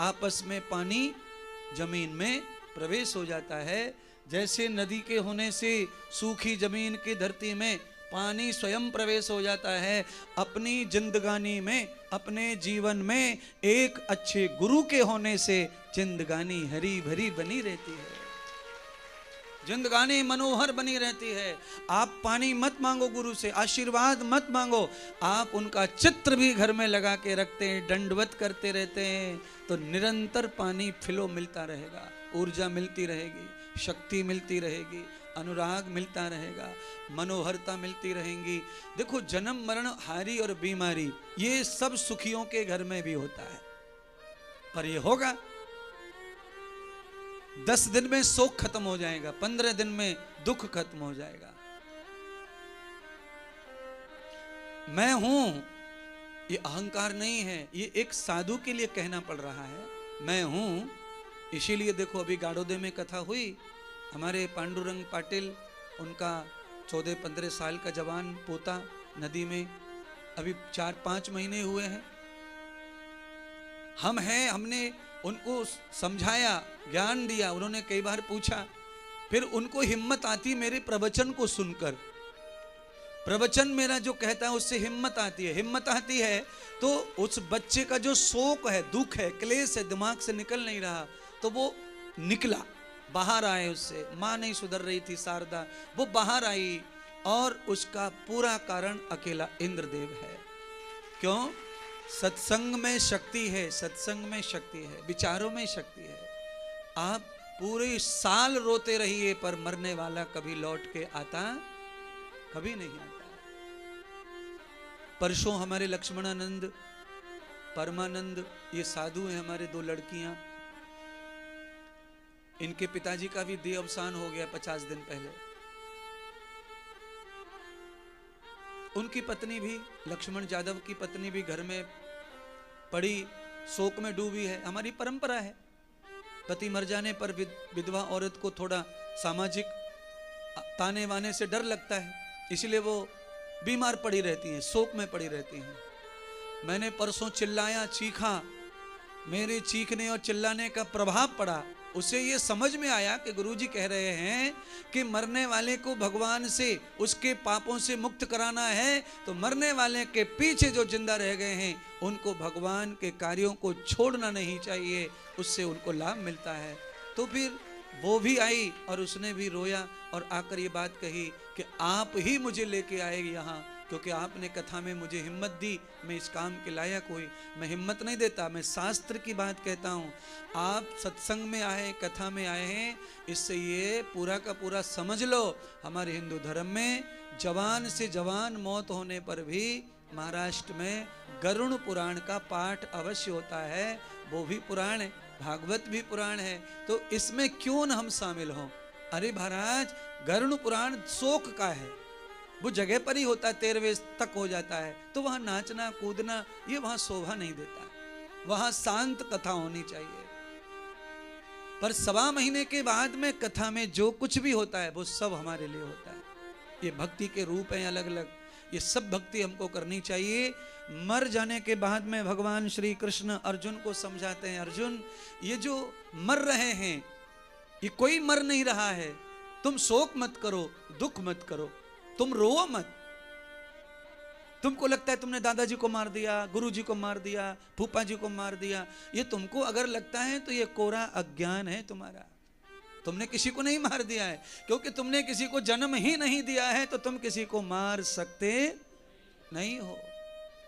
आपस में पानी जमीन में प्रवेश हो जाता है। जैसे नदी के होने से सूखी जमीन की धरती में पानी स्वयं प्रवेश हो जाता है, अपनी जिंदगानी में, अपने जीवन में एक अच्छे गुरु के होने से जिंदगानी हरी भरी बनी रहती है, जिंदगानी मनोहर बनी रहती है। आप पानी मत मांगो गुरु से, आशीर्वाद मत मांगो, आप उनका चित्र भी घर में लगा के रखते हैं, दंडवत करते रहते हैं, तो निरंतर पानी फिलो मिलता रहेगा, ऊर्जा मिलती रहेगी, शक्ति मिलती रहेगी, अनुराग मिलता रहेगा, मनोहरता मिलती रहेंगी। देखो, जन्म मरण हारी और बीमारी ये सब सुखियों के घर में भी होता है, पर ये होगा 10 दिन में शोक खत्म हो जाएगा, 15 दिन में दुख खत्म हो जाएगा। मैं हूं, ये अहंकार नहीं है, ये एक साधु के लिए कहना पड़ रहा है, मैं हूं। इसीलिए देखो, अभी गाड़ोदे में कथा हुई, हमारे पांडुरंग पाटिल, उनका 14-15 साल का जवान पोता नदी में, अभी 4-5 महीने हुए हैं। हम हैं, हमने उनको समझाया, ज्ञान दिया, उन्होंने कई बार पूछा, फिर उनको हिम्मत आती मेरे प्रवचन को सुनकर, प्रवचन मेरा जो कहता है उससे हिम्मत आती है, हिम्मत आती है तो उस बच्चे का जो शोक है, दुख है, क्लेश है, दिमाग से निकल नहीं रहा, तो वो निकला, बाहर आए उससे। माँ नहीं सुधर रही थी शारदा, वो बाहर आई, और उसका पूरा कारण अकेला इंद्रदेव है। क्यों? सत्संग में शक्ति है, सत्संग में शक्ति है, विचारों में शक्ति है। आप पूरे साल रोते रहिए, पर मरने वाला कभी लौट के आता कभी नहीं आता। परसों हमारे लक्ष्मणानंद, परमानंद, ये साधु हैं, हमारे 2 लड़कियां, इनके पिताजी का भी देह अवसान हो गया 50 दिन पहले। उनकी पत्नी भी, लक्ष्मण यादव की पत्नी भी घर में पड़ी, शोक में डूबी है। हमारी परंपरा है, पति मर जाने पर विधवा औरत को थोड़ा सामाजिक ताने वाने से डर लगता है, इसलिए वो बीमार पड़ी रहती हैं, शोक में पड़ी रहती हैं। मैंने परसों चिल्लाया, चीखा, मेरे चीखने और चिल्लाने का प्रभाव पड़ा। उसे ये समझ में आया कि गुरुजी कह रहे हैं कि मरने वाले को भगवान से, उसके पापों से मुक्त कराना है, तो मरने वाले के पीछे जो जिंदा रह गए हैं उनको भगवान के कार्यों को छोड़ना नहीं चाहिए, उससे उनको लाभ मिलता है। तो फिर वो भी आई और उसने भी रोया और आकर ये बात कही कि आप ही मुझे लेके आए यहाँ, क्योंकि आपने कथा में मुझे हिम्मत दी, मैं इस काम के लायक हुई। मैं हिम्मत नहीं देता, मैं शास्त्र की बात कहता हूँ। आप सत्संग में आए, कथा में आए हैं, इससे ये पूरा का पूरा समझ लो, हमारे हिंदू धर्म में जवान से जवान मौत होने पर भी महाराष्ट्र में गरुड़ पुराण का पाठ अवश्य होता है। वो भी पुराण है, भागवत भी पुराण है, तो इसमें क्यों न हम शामिल हों। अरे महाराज, गरुड़ पुराण शोक का है, वो जगह पर ही होता है, 13वें तक हो जाता है, तो वहां नाचना कूदना ये वहां शोभा नहीं देता, वहां शांत कथा होनी चाहिए। पर 1.25 महीने के बाद में कथा में जो कुछ भी होता है वो सब हमारे लिए होता है। ये भक्ति के रूप हैं अलग अलग, ये सब भक्ति हमको करनी चाहिए। मर जाने के बाद में भगवान श्री कृष्ण अर्जुन को समझाते हैं, अर्जुन ये जो मर रहे हैं ये कोई मर नहीं रहा है, तुम शोक मत करो, दुख मत करो, तुम रो मत। तुमको लगता है तुमने दादाजी को मार दिया, गुरुजी को मार दिया, फूफा जी को मार दिया, ये तुमको अगर लगता है तो ये कोरा अज्ञान है तुम्हारा। तुमने किसी को नहीं मार दिया है, क्योंकि तुमने किसी को जन्म ही नहीं दिया है, तो तुम किसी को मार सकते नहीं हो।